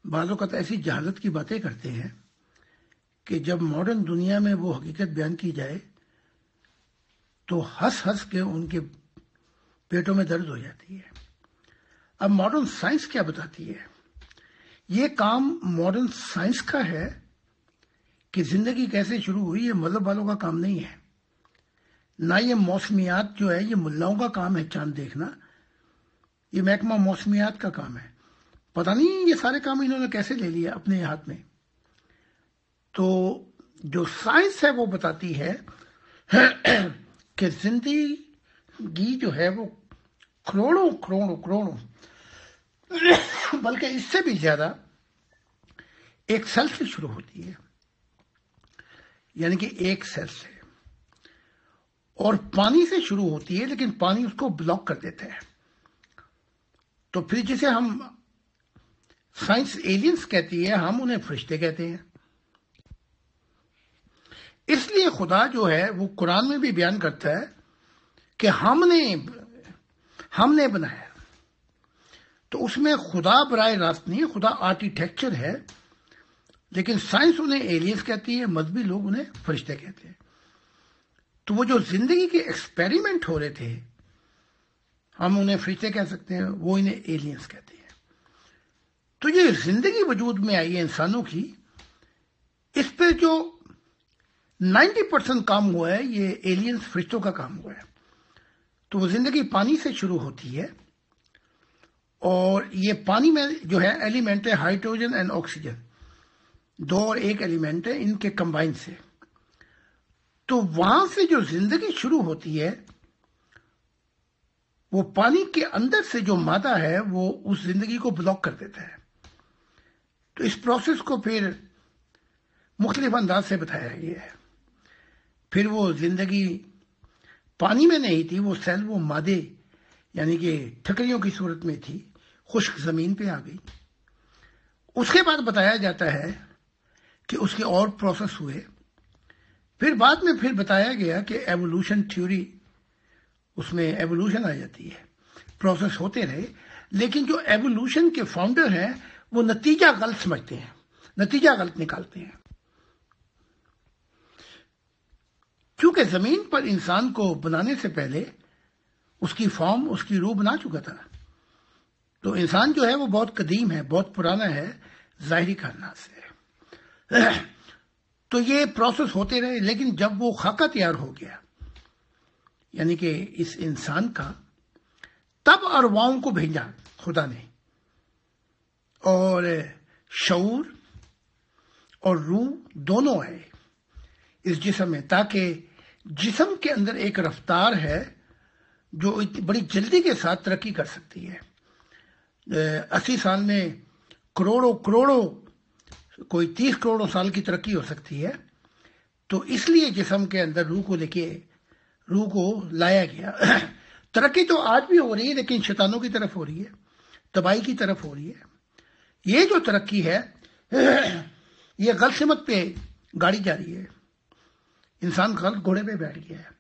بعض اوقات ایسی جہالت کی باتیں کرتے ہیں کہ جب ماڈرن دنیا میں وہ حقیقت بیان کی جائے تو ہنس ہنس کے ان کے پیٹوں میں درد ہو جاتی ہے۔ اب ماڈرن سائنس کیا بتاتی ہے؟ یہ کام ماڈرن سائنس کا ہے کہ زندگی کیسے شروع ہوئی، یہ مذہب والوں کا کام نہیں ہے، نہ یہ موسمیات جو ہے یہ ملاؤں کا کام ہے چاند دیکھنا، یہ محکمہ موسمیات کا کام ہے۔ پتہ نہیں یہ سارے کام انہوں نے کیسے لے لیا اپنے ہاتھ میں۔ تو جو سائنس ہے وہ بتاتی ہے کہ زندگی جو ہے وہ کروڑوں کروڑوں کروڑوں بلکہ اس سے بھی زیادہ ایک سیل سے شروع ہوتی ہے، یعنی کہ ایک سیل سے، اور پانی سے شروع ہوتی ہے، لیکن پانی اس کو بلاک کر دیتا ہے۔ تو پھر جسے ہم سائنس ایلینز کہتی ہے، ہم انہیں فرشتے کہتے ہیں۔ اس لیے خدا جو ہے وہ قرآن میں بھی بیان کرتا ہے کہ ہم نے بنایا، تو اس میں خدا براہ راست نہیں ہے، خدا آرکیٹیکچر ہے، لیکن سائنس انہیں ایلینز کہتی ہے، مذہبی لوگ انہیں فرشتے کہتے ہیں۔ تو وہ جو زندگی کے ایکسپیریمنٹ ہو رہے تھے، ہم انہیں فرشتے کہہ سکتے ہیں، وہ انہیں ایلینز کہتے ہیں۔ تو یہ زندگی وجود میں آئی ہے انسانوں کی، اس پہ جو 90% کام ہوا ہے یہ ایلینز فرشتوں کا کام ہوا ہے۔ تو وہ زندگی پانی سے شروع ہوتی ہے، اور یہ پانی میں جو ہے ایلیمنٹ ہے ہائیڈروجن اینڈ آکسیجن، 2 اور 1 ایلیمنٹ ہے ان کے کمبائن سے۔ تو وہاں سے جو زندگی شروع ہوتی ہے، وہ پانی کے اندر سے جو مادہ ہے وہ اس زندگی کو بلاک کر دیتا ہے۔ تو اس پروسیس کو پھر مختلف انداز سے بتایا گیا ہے۔ پھر وہ زندگی پانی میں نہیں تھی، وہ سیل وہ مادے یعنی کہ ٹھکریوں کی صورت میں تھی، خشک زمین پہ آ گئی۔ اس کے بعد بتایا جاتا ہے کہ اس کے اور پروسیس ہوئے، پھر بعد میں پھر بتایا گیا کہ ایوولوشن تھیوری، اس میں ایوولوشن آ جاتی ہے، پروسیس ہوتے رہے، لیکن جو ایوولوشن کے فاؤنڈر ہیں وہ نتیجہ غلط سمجھتے ہیں، نتیجہ غلط نکالتے ہیں۔ کیونکہ زمین پر انسان کو بنانے سے پہلے اس کی فارم، اس کی روح بنا چکا تھا۔ تو انسان جو ہے وہ بہت قدیم ہے، بہت پرانا ہے ظاہری کائنات سے۔ تو یہ پروسیس ہوتے رہے، لیکن جب وہ خاکہ تیار ہو گیا یعنی کہ اس انسان کا، تب ارواحوں کو بھیجا خدا نے، اور شعور اور روح دونوں آئے اس جسم میں، تاکہ جسم کے اندر ایک رفتار ہے جو بڑی جلدی کے ساتھ ترقی کر سکتی ہے۔ 80 سال میں کروڑوں کوئی 30 کروڑوں سال کی ترقی ہو سکتی ہے۔ تو اس لیے جسم کے اندر روح کو لایا گیا۔ ترقی تو آج بھی ہو رہی ہے، لیکن شیطانوں کی طرف ہو رہی ہے، تباہی کی طرف ہو رہی ہے۔ یہ جو ترقی ہے یہ غلط سمت پہ گاڑی جا رہی ہے، انسان غلط گھوڑے پہ بیٹھ گیا ہے۔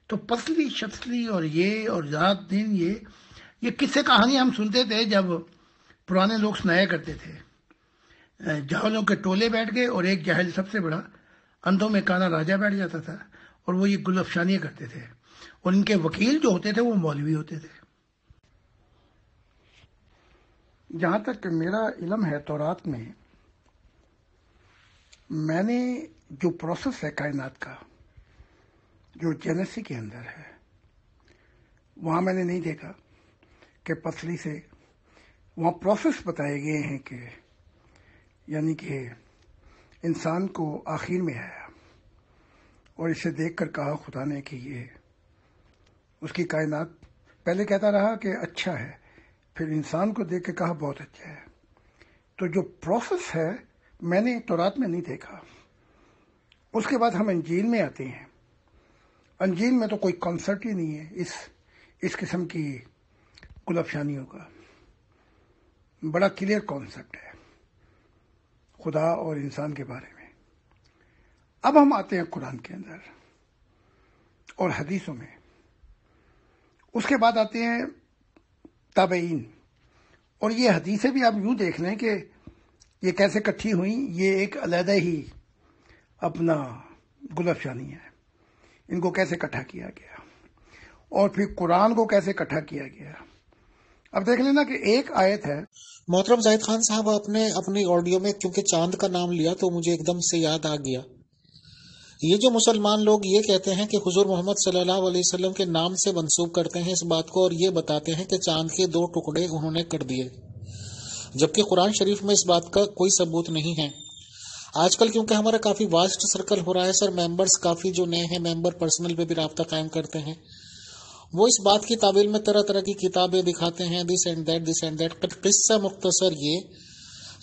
تو پسلی شتلی اور یہ اور رات دن یہ قصے کہانی ہم سنتے تھے جب پرانے لوگ سنایا کرتے تھے۔ جاہلوں کے ٹولے بیٹھ گئے، اور ایک جاہل سب سے بڑا، اندھوں میں کانا راجا بیٹھ جاتا تھا، اور وہ یہ گل افشانیاں کرتے تھے، اور ان کے وکیل جو ہوتے تھے وہ مولوی ہوتے تھے۔ جہاں تک میرا علم ہے تورات میں نے جو پروسیس ہے کائنات کا، جو جینیسی کے اندر ہے، وہاں میں نے نہیں دیکھا کہ پسلی سے وہاں پروسیس بتائے گئے ہیں کہ یعنی کہ انسان کو آخر میں آیا، اور اسے دیکھ کر کہا خدا نے کہ یہ اس کی کائنات، پہلے کہتا رہا کہ اچھا ہے، پھر انسان کو دیکھ کے کہا بہت اچھا ہے۔ تو جو پروسیس ہے میں نے تورات میں نہیں دیکھا۔ اس کے بعد ہم انجیل میں آتے ہیں۔ انجیل میں تو کوئی کانسیپٹ ہی نہیں ہے اس قسم کی کل افشانیوں کا، بڑا کلیئر کانسیپٹ ہے خدا اور انسان کے بارے میں۔ اب ہم آتے ہیں قرآن کے اندر اور حدیثوں میں۔ اس کے بعد آتے ہیں تابعین، اور یہ حدیثیں بھی آپ یوں دیکھ لیں کہ یہ کیسے اکٹھی ہوئیں، یہ ایک علیحدہ ہی اپنا گل افشانی ہے، ان کو کیسے اکٹھا کیا گیا۔ اور پھر قرآن کو کیسے اکٹھا کیا گیا. اب دیکھ لینا کہ ایک آیت ہے. محترم زاہد خان صاحب، آپ نے اپنی آڈیو میں کیونکہ چاند کا نام لیا تو مجھے ایک دم سے یاد آ گیا، یہ جو مسلمان لوگ یہ کہتے ہیں کہ حضور محمد صلی اللہ علیہ وسلم کے نام سے منسوب کرتے ہیں اس بات کو، اور یہ بتاتے ہیں کہ چاند کے 2 ٹکڑے انہوں نے کر دیے، جبکہ قرآن شریف میں اس بات کا کوئی ثبوت نہیں ہے. آج کل کیونکہ ہمارا کافی واسٹ سرکل ہو رہا ہے سر، ممبرز کافی جو نئے ہیں ممبر پرسنل پہ بھی رابطہ قائم کرتے ہیں، وہ اس بات کی تعویل میں طرح طرح کی کتابیں دکھاتے ہیں، دس اینڈ دیٹ. قصہ مختصر یہ،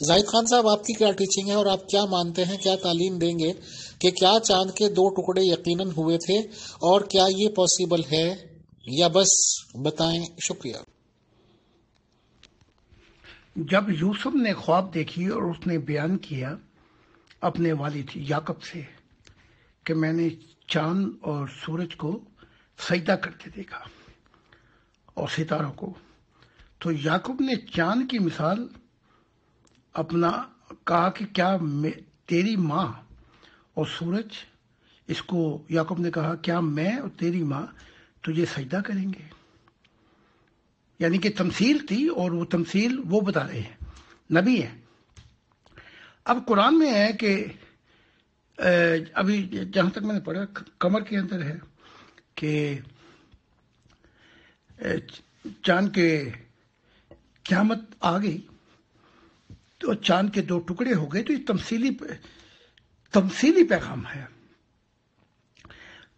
زاہد خان صاحب آپ کی کیا ٹیچنگ ہے اور آپ کیا مانتے ہیں، کیا تعلیم دیں گے کہ کیا چاند کے 2 ٹکڑے یقیناً ہوئے تھے اور کیا یہ پاسبل ہے، یا بس بتائیں. شکریہ. جب یوسف نے خواب دیکھی اور اس نے بیان کیا اپنے والد یعقوب سے کہ میں نے چاند اور سورج کو سجدہ کرتے دیکھا اور ستاروں کو، تو یعقوب نے چاند کی مثال اپنا کہا کہ کیا تیری ماں اور سورج، اس کو یعقوب نے کہا کیا میں اور تیری ماں تجھے سجدہ کریں گے. یعنی کہ تمثیل تھی، اور وہ تمثیل وہ بتا رہے ہیں، نبی ہیں. اب قرآن میں ہے کہ ابھی جہاں تک میں نے پڑھا قمر کے اندر ہے کہ چاند کے قیامت آ گئی تو چاند کے 2 ٹکڑے ہو گئے، تو یہ تمثیلی پیغام ہے.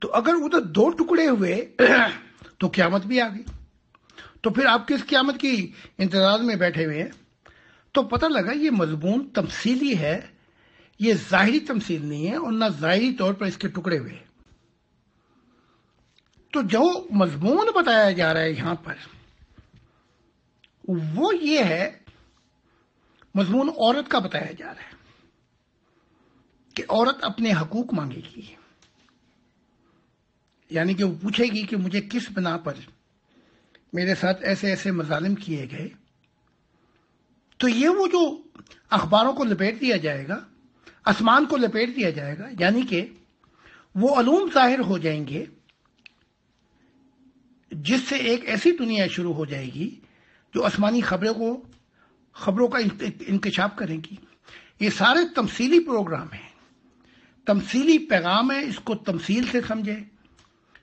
تو اگر ادھر 2 ٹکڑے ہوئے تو قیامت بھی آ گئی، تو پھر آپ کس قیامت کی انتظار میں بیٹھے ہوئے ہیں؟ تو پتہ لگا یہ مضمون تمثیلی ہے، یہ ظاہری تمثیل نہیں ہے، اور نہ ظاہری طور پر اس کے ٹکڑے ہوئے. تو جو مضمون بتایا جا رہا ہے یہاں پر وہ یہ ہے، مضمون عورت کا بتایا جا رہا ہے کہ عورت اپنے حقوق مانگے گی، یعنی کہ وہ پوچھے گی کہ مجھے کس بنا پر میرے ساتھ ایسے ایسے مظالم کیے گئے. تو یہ وہ جو اخباروں کو لپیٹ دیا جائے گا، آسمان کو لپیٹ دیا جائے گا، یعنی کہ وہ علوم ظاہر ہو جائیں گے جس سے ایک ایسی دنیا شروع ہو جائے گی جو آسمانی خبروں کا انکشاف کریں گی. یہ سارے تمثیلی پروگرام ہیں، تمثیلی پیغام ہے، اس کو تمثیل سے سمجھے.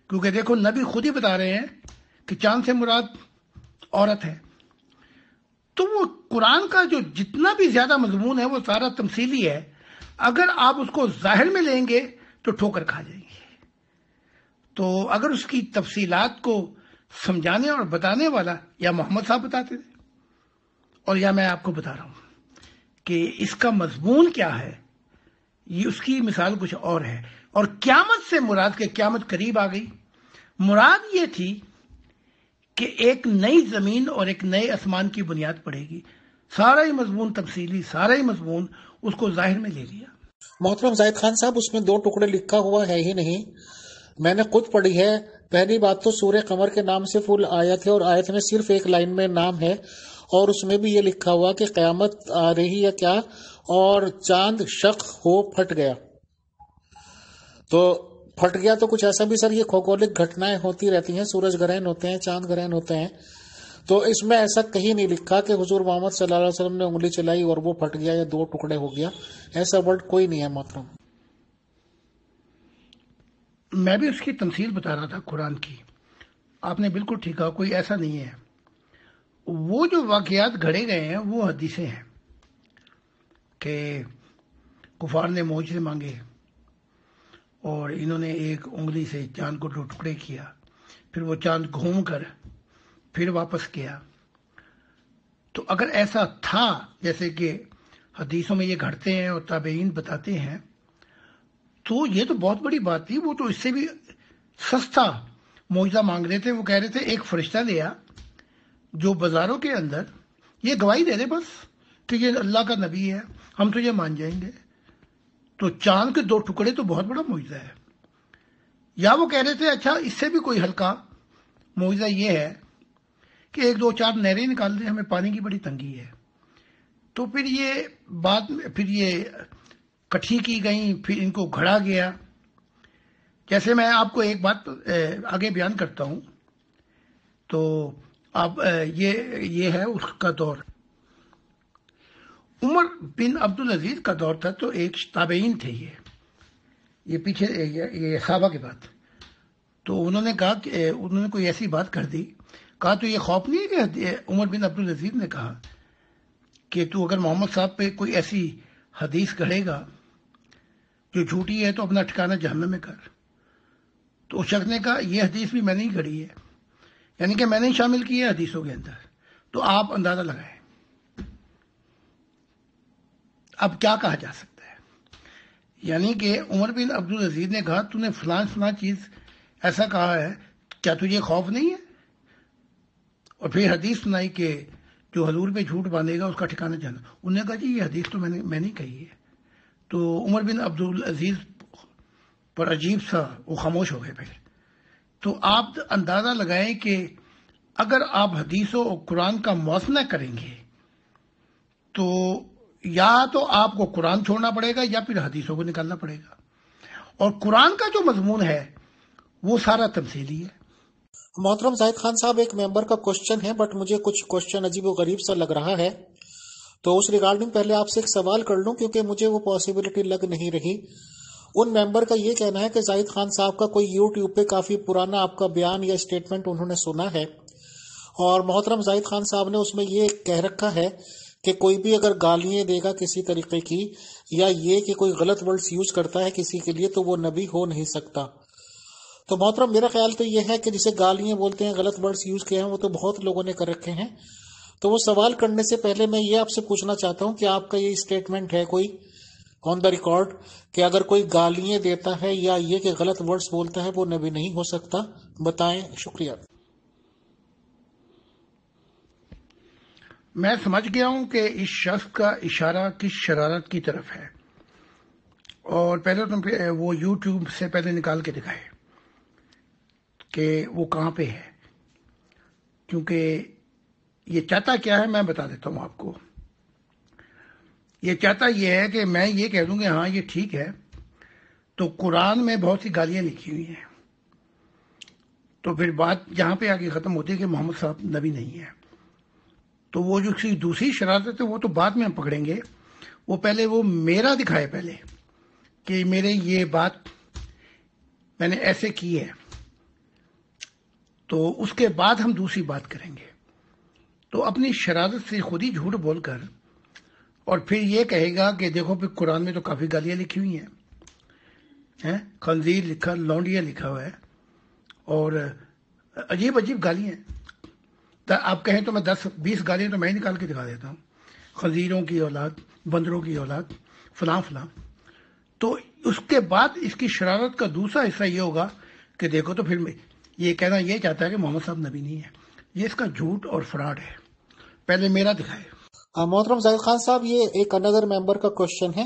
کیونکہ دیکھو نبی خود ہی بتا رہے ہیں کہ چاند سے مراد عورت ہے. تو وہ قرآن کا جو جتنا بھی زیادہ مضمون ہے وہ سارا تمثیلی ہے. اگر آپ اس کو ظاہر میں لیں گے تو ٹھوکر کھا جائیں گے. تو اگر اس کی تفصیلات کو سمجھانے اور بتانے والا یا محمد صاحب بتاتے تھے، اور یا میں آپ کو بتا رہا ہوں کہ اس کا مضمون کیا ہے، یہ اس کی مثال کچھ اور ہے. اور قیامت سے مراد کہ قیامت قریب آ گئی، مراد یہ تھی کہ ایک نئی زمین اور ایک نئے آسمان کی بنیاد پڑے گی. سارا ہی مضمون تفصیلی، سارا ہی مضمون اس کو ظاہر میں لے لیا. محترم زاہد خان صاحب، اس میں 2 ٹکڑے لکھا ہوا ہے ہی نہیں، میں نے خود پڑھی ہے. پہلی بات تو سورہ قمر کے نام سے فل آیت ہے، اور آیت میں صرف ایک لائن میں نام ہے، اور اس میں بھی یہ لکھا ہوا کہ قیامت آ رہی ہے کیا، اور چاند شق ہو پھٹ گیا. تو پھٹ گیا تو کچھ ایسا بھی سر، یہ کھگولک گھٹنائیں ہوتی رہتی ہیں، سورج گرہن ہوتے ہیں، چاند گرہن ہوتے ہیں. تو اس میں ایسا کہیں نہیں لکھا کہ حضور محمد صلی اللہ علیہ وسلم نے انگلی چلائی اور وہ پھٹ گیا یا 2 ٹکڑے ہو گیا، ایسا ورڈ کوئی نہیں ہے محترم. میں بھی اس کی تمثیل بتا رہا تھا قرآن کی. آپ نے بالکل ٹھیک کہا، کوئی ایسا نہیں ہے. وہ جو واقعات گھڑے گئے ہیں وہ حدیثیں ہیں کہ کفار نے معجزے مانگے اور انہوں نے ایک انگلی سے چاند کو 2 ٹکڑے کیا، پھر وہ چاند گھوم کر پھر واپس کیا. تو اگر ایسا تھا جیسے کہ حدیثوں میں یہ گھڑتے ہیں اور تابعین بتاتے ہیں، تو یہ تو بہت بڑی بات تھی. وہ تو اس سے بھی سستا معجزہ مانگ رہے تھے. وہ کہہ رہے تھے ایک فرشتہ لیا جو بازاروں کے اندر یہ گواہی دے دے بس کہ یہ اللہ کا نبی ہے، ہم تو یہ مان جائیں گے. تو چاند کے 2 ٹکڑے تو بہت بڑا معجزہ ہے. یا وہ کہہ رہے تھے اچھا اس سے بھی کوئی ہلکا معجزہ یہ ہے کہ 1 2 4 نہریں نکال دیں، ہمیں پانی کی بڑی تنگی ہے. تو پھر یہ بات پھر یہ کٹھی کی گئیں، پھر ان کو گھڑا گیا. جیسے میں آپ کو ایک بات آگے بیان کرتا ہوں تو اب یہ ہے اس کا دور. عمر بن عبدالعزیز کا دور تھا تو ایک تابعین تھے یہ پیچھے یہ صحابہ کے بعد. تو انہوں نے کہا کہ انہوں نے کوئی ایسی بات کر دی, کہا تو یہ خوف نہیں ہے کہ عمر بن عبدالعزیز نے کہا کہ تو اگر محمد صاحب پہ کوئی ایسی حدیث کہے گا جو جھوٹی ہے تو اپنا ٹھکانہ جہنم میں کر. تو اس شخص نے کہا یہ حدیث بھی میں نے ہی گھڑی ہے, یعنی کہ میں نے ہی شامل کی ہے حدیثوں کے اندر. تو آپ اندازہ لگائیں اب کیا کہا جا سکتا ہے. یعنی کہ عمر بن عبدالعزیز نے کہا تو نے فلاں چیز ایسا کہا ہے, کیا تجھے خوف نہیں ہے؟ اور پھر حدیث سنائی کہ جو حضور پہ جھوٹ باندھے گا اس کا ٹھکانہ جہنم. انہوں نے کہا جی یہ حدیث تو میں نے کہی ہے. تو عمر بن عبدالعزیز پر عجیب سا وہ خاموش ہو گئے پھر. تو آپ اندازہ لگائیں کہ اگر آپ حدیثوں اور قرآن کا موازنہ کریں گے تو یا تو آپ کو قرآن چھوڑنا پڑے گا یا پھر حدیثوں کو نکالنا پڑے گا. اور قرآن کا جو مضمون ہے وہ سارا تمثیلی ہے. محترم زاہد خان صاحب, ایک ممبر کا کوشچن ہے بٹ مجھے کچھ کوشچن عجیب و غریب سا لگ رہا ہے, تو اس ریگارڈنگ پہلے آپ سے ایک سوال کر لوں کیونکہ مجھے وہ پاسبلٹی لگ نہیں رہی. ان ممبر کا یہ کہنا ہے کہ زاہد خان صاحب کا کوئی یوٹیوب پہ کافی پرانا آپ کا بیان یا اسٹیٹمنٹ انہوں نے سنا ہے, اور محترم زاہد خان صاحب نے اس میں یہ کہہ رکھا ہے کہ کوئی بھی اگر گالیاں دے گا کسی طریقے کی, یا یہ کہ کوئی غلط ورڈز یوز کرتا ہے کسی کے لیے, تو وہ نبی ہو نہیں سکتا. تو محترم میرا خیال تو یہ ہے کہ جسے گالیاں بولتے ہیں, غلط ورڈز یوز کیے ہیں, وہ تو بہت لوگوں نے کر رکھے ہیں. تو وہ سوال کرنے سے پہلے میں یہ آپ سے پوچھنا چاہتا ہوں کہ آپ کا یہ اسٹیٹمنٹ ہے کوئی آن دا ریکارڈ کہ اگر کوئی گالیاں دیتا ہے یا یہ کہ غلط ورڈز بولتا ہے وہ نبی نہیں ہو سکتا؟ بتائیں. شکریہ. میں سمجھ گیا ہوں کہ اس شخص کا اشارہ کس شرارت کی طرف ہے, اور پہلے تم وہ یوٹیوب سے پہلے نکال کے دکھائے کہ وہ کہاں پہ ہے, کیونکہ یہ چاہتا کیا ہے میں بتا دیتا ہوں آپ کو. یہ چاہتا یہ ہے کہ میں یہ کہہ دوں کہ ہاں یہ ٹھیک ہے, تو قرآن میں بہت سی گالیاں لکھی ہوئی ہیں, تو پھر بات جہاں پہ آگے ختم ہوتی ہے کہ محمد صاحب نبی نہیں ہے. تو وہ جو دوسری شرارت ہے وہ تو بعد میں ہم پکڑیں گے, وہ پہلے وہ میرا دکھائے پہلے کہ میرے یہ بات میں نے ایسے کی ہے, تو اس کے بعد ہم دوسری بات کریں گے. تو اپنی شرارت سے خود ہی جھوٹ بول کر اور پھر یہ کہے گا کہ دیکھو پھر قرآن میں تو کافی گالیاں لکھی ہوئی ہیں, خنزیر لکھا, لونڈیا لکھا ہوا ہے, اور عجیب عجیب گالیاں ہیں. آپ کہیں تو میں 10-20 گالیاں تو میں ہی نکال کے دکھا دیتا ہوں, خنزیروں کی اولاد, بندروں کی اولاد, فلاں فلاں. تو اس کے بعد اس کی شرارت کا دوسرا حصہ یہ ہوگا کہ دیکھو تو پھر یہ کہنا یہ چاہتا ہے کہ محمد صاحب نبی نہیں ہے. یہ اس کا جھوٹ اور فراڈ ہے. پہلے میرا دکھائے. محترم زاہد خان صاحب, یہ ایک اندر ممبر کا کوشچن ہے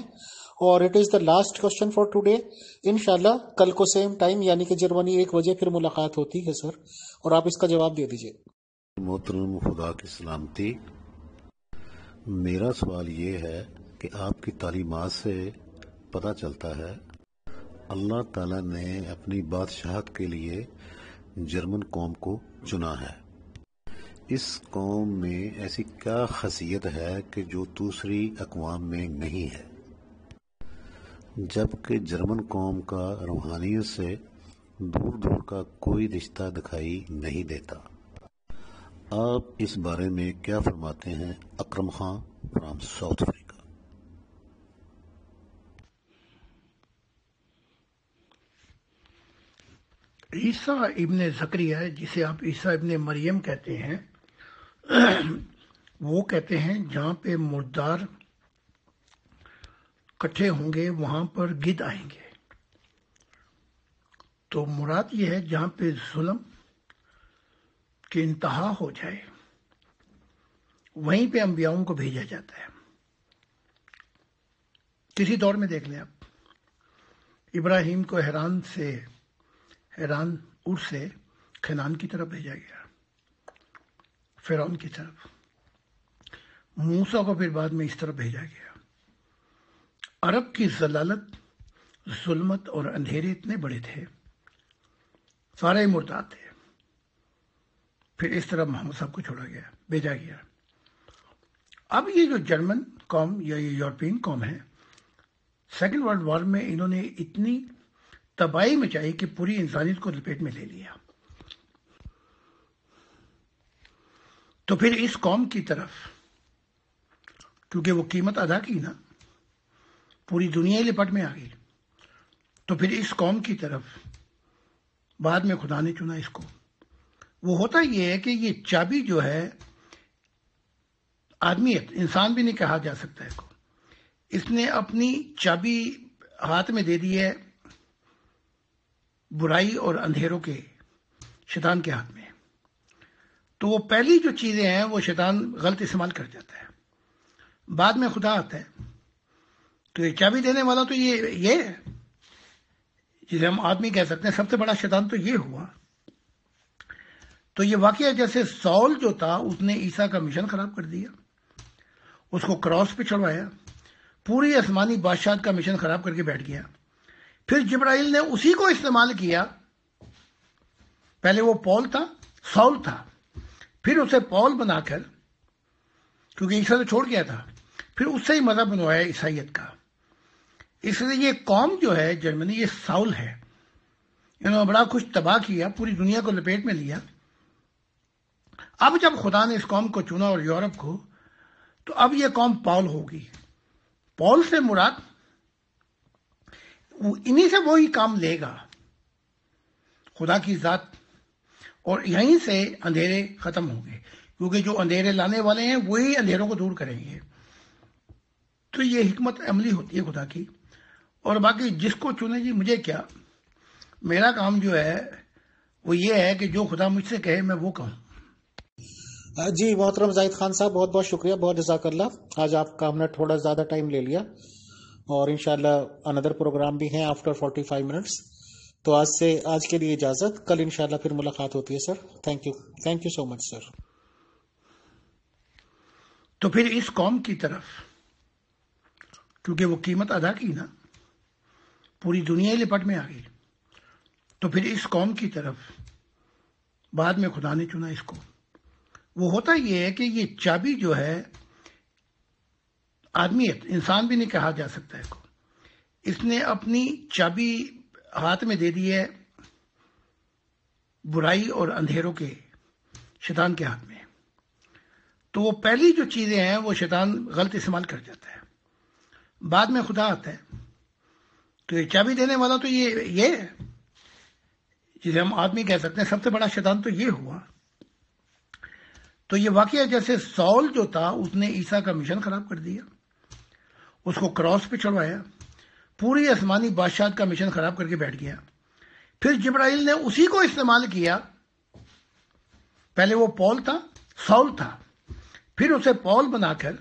اور it is the last question for today. انشاءاللہ کل کو سیم ٹائم یعنی کہ جرمنی 1 بجے پھر ملاقات ہوتی ہے سر, اور آپ اس کا جواب دے دیجیے. محترم خدا کی سلامتی, میرا سوال یہ ہے کہ آپ کی تعلیمات سے پتہ چلتا ہے اللہ تعالیٰ نے اپنی بادشاہت کے لیے جرمن قوم کو چنا ہے. اس قوم میں ایسی کیا خاصیت ہے کہ جو دوسری اقوام میں نہیں ہے, جبکہ جرمن قوم کا روحانیت سے دور دور کا کوئی رشتہ دکھائی نہیں دیتا؟ آپ اس بارے میں کیا فرماتے ہیں؟ Akram Khan from South Africa. عیسیٰ ابن زکریا جسے آپ عیسیٰ ابن مریم کہتے ہیں, وہ کہتے ہیں جہاں پہ مردار کٹھے ہوں گے وہاں پر گدھ آئیں گے. تو مراد یہ ہے جہاں پہ ظلم کی انتہا ہو جائے وہیں پہ انبیاؤں کو بھیجا جاتا ہے. کسی دور میں دیکھ لیں آپ, ابراہیم کو حیران ار سے کھنان کی طرف بھیجا گیا, فرعون کی طرف. موسیٰ کو پھر بعد میں اس طرف بھیجا گیا. عرب کی ضلالت, ظلمت اور اندھیرے اتنے بڑے تھے, سارے مرتاد تھے. پھر اس طرح محمد صاحب کو چھوڑا گیا، بھیجا گیا۔ اب یہ جو جرمن قوم یا یہ یورپین قوم ہے، سیکنڈ ورلڈ وار میں انہوں نے اتنی تباہی مچائی کہ پوری انسانیت کو لپیٹ میں لے لیا۔ تو پھر اس قوم کی طرف، کیونکہ وہ قیمت ادا کی نا، پوری دنیا ہی لپٹ میں آ گئی، تو پھر اس قوم کی طرف بعد میں خدا نے چنا اس کو۔ وہ ہوتا یہ ہے کہ یہ چابی جو ہے، آدمیت، انسان بھی نہیں کہا جا سکتا اس کو، اس نے اپنی چابی ہاتھ میں دے دی ہے برائی اور اندھیروں کے، شیطان کے ہاتھ میں۔ تو وہ پہلی جو چیزیں ہیں وہ شیطان غلط استعمال کر جاتا ہے، بعد میں خدا آتا ہے۔ تو یہ چابی دینے والا تو یہ ہے، جسے ہم آدمی کہہ سکتے ہیں، سب سے بڑا شیطان تو یہ ہوا۔ تو یہ واقعہ جیسے سول جو تھا، اس نے عیسیٰ کا مشن خراب کر دیا، اس کو کراس پہ چڑھوایا، پوری آسمانی بادشاہت کا مشن خراب کر کے بیٹھ گیا۔ پھر جبرائیل نے اسی کو استعمال کیا، پہلے وہ پول تھا، سول تھا، پھر اسے پول بنا کر، کیونکہ عیسیٰ تو چھوڑ گیا تھا، پھر اس سے ہی مذہب بنوایا عیسائیت کا۔ اس لیے یہ قوم جو ہے جرمنی، یہ ساؤل ہے، انہوں نے بڑا کچھ تباہ کیا، پوری دنیا کو لپیٹ میں لیا۔ اب جب خدا نے اس قوم کو چنا اور یورپ کو، تو اب یہ قوم پول ہوگی۔ پول سے مراد انہی سے وہی کام لے گا، خدا کی ذات، اور یہیں سے اندھیرے ختم ہوں گے، کیونکہ جو اندھیرے لانے والے ہیں وہی اندھیروں کو دور کریں گے۔ تو یہ حکمت عملی ہوتی ہے خدا کی۔ اور باقی جس کو چنے جی، مجھے کیا، میرا کام جو ہے وہ یہ ہے کہ جو خدا مجھ سے کہے میں وہ کہوں۔ جی محترم زاہد خان صاحب، بہت بہت شکریہ، بہت جزاک اللہ۔ آج آپ کا ہم نے تھوڑا زیادہ ٹائم لے لیا، اور انشاءاللہ اندر پروگرام بھی ہیں آفٹر 45 منٹس۔ تو آج کے لیے اجازت، کل انشاءاللہ پھر ملاقات ہوتی ہے سر۔ تھینک یو سو مچ سر۔ تو پھر اس قوم کی طرف، کیونکہ وہ قیمت ادا کی نا، پوری دنیا ہی لپٹ میں آ گئی، تو پھر اس قوم کی طرف بعد میں خدا نے چنا اس کو۔ وہ ہوتا یہ ہے کہ یہ چابی جو ہے، آدمیت، انسان بھی نہیں کہا جا سکتا اس کو، اس نے اپنی چابی ہاتھ میں دے دی ہے برائی اور اندھیروں کے، شیطان کے ہاتھ میں۔ تو وہ پہلی جو چیزیں ہیں وہ شیطان غلط استعمال کر جاتا ہے، بعد میں خدا آتا ہے۔ تو یہ چابی دینے والا تو یہ ہے، جسے ہم آدمی کہہ سکتے ہیں، سب سے بڑا شیطان تو یہ ہوا۔ تو یہ واقعہ جیسے سول جو تھا، اس نے عیسیٰ کا مشن خراب کر دیا، اس کو کراس پہ چڑھوایا، پوری آسمانی بادشاہت کا مشن خراب کر کے بیٹھ گیا۔ پھر جبرائیل نے اسی کو استعمال کیا، پہلے وہ پول تھا، سول تھا، پھر اسے پول بنا کر،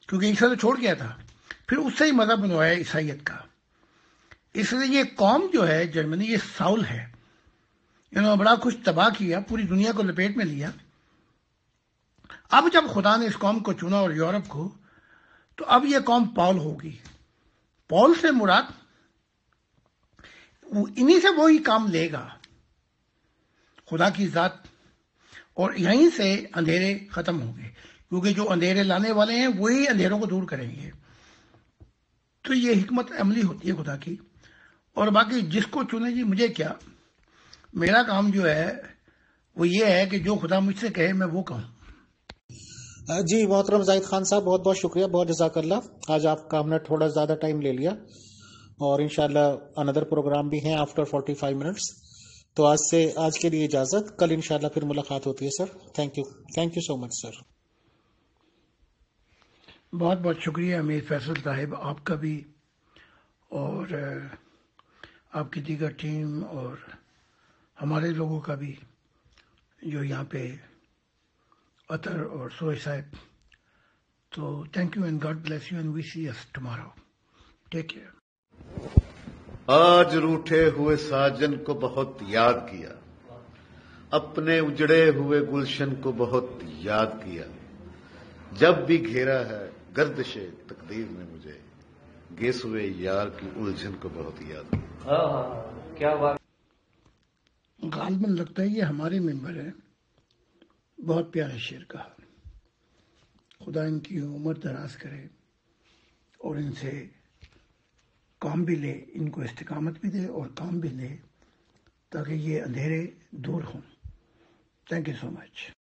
کیونکہ عیسیٰ تو چھوڑ گیا تھا، پھر اس سے ہی مذہب بنوایا عیسائیت کا۔ اس لیے یہ قوم جو ہے جرمنی، یہ ساؤل ہے، انہوں نے بڑا کچھ تباہ کیا، پوری دنیا کو لپیٹ میں لیا۔ اب جب خدا نے اس قوم کو چنا اور یورپ کو، تو اب یہ قوم پول ہوگی۔ پول سے مراد انہی سے وہی کام لے گا، خدا کی ذات، اور یہیں سے اندھیرے ختم ہوں گے، کیونکہ جو اندھیرے لانے والے ہیں وہی اندھیروں کو دور کریں گے۔ تو یہ حکمت عملی ہوتی ہے خدا کی۔ اور باقی جس کو چنے جی، مجھے کیا، میرا کام جو ہے وہ یہ ہے کہ جو خدا مجھ سے کہے میں وہ کہوں۔ جی محترم زاہد خان صاحب، بہت بہت شکریہ، بہت جزاک اللہ۔ آج آپ کا ہم نے تھوڑا زیادہ ٹائم لے لیا، اور انشاءاللہ اندر پروگرام بھی ہیں آفٹر 45 منٹس۔ تو آج کے لیے اجازت، کل انشاءاللہ پھر ملاقات ہوتی ہے سر۔ تھینک یو سو مچ سر۔ بہت بہت شکریہ امیر فیصل صاحب، آپ کا بھی، اور آپ کی دیگر ٹیم، اور ہمارے لوگوں کا بھی، جو یہاں پہ اطہر اور سوہی صاحب۔ تو thank you and God bless you and we see us tomorrow. Take care. آج روٹھے ہوئے ساجن کو بہت یاد کیا، اپنے اجڑے ہوئے گلشن کو بہت یاد کیا، جب بھی گھیرا ہے گردش تقدیر نے مجھے، گیسوئے یار کی الجھن کو بہت یاد کیا۔ کیا بات، غالباً لگتا ہے یہ ہمارے ممبر ہیں۔ بہت پیارا شعر کہا. خدا ان کی عمر دراز کرے اور ان سے کام بھی لے، ان کو استقامت بھی دے اور کام بھی لے، تاکہ یہ اندھیرے دور ہوں. Thank you so much.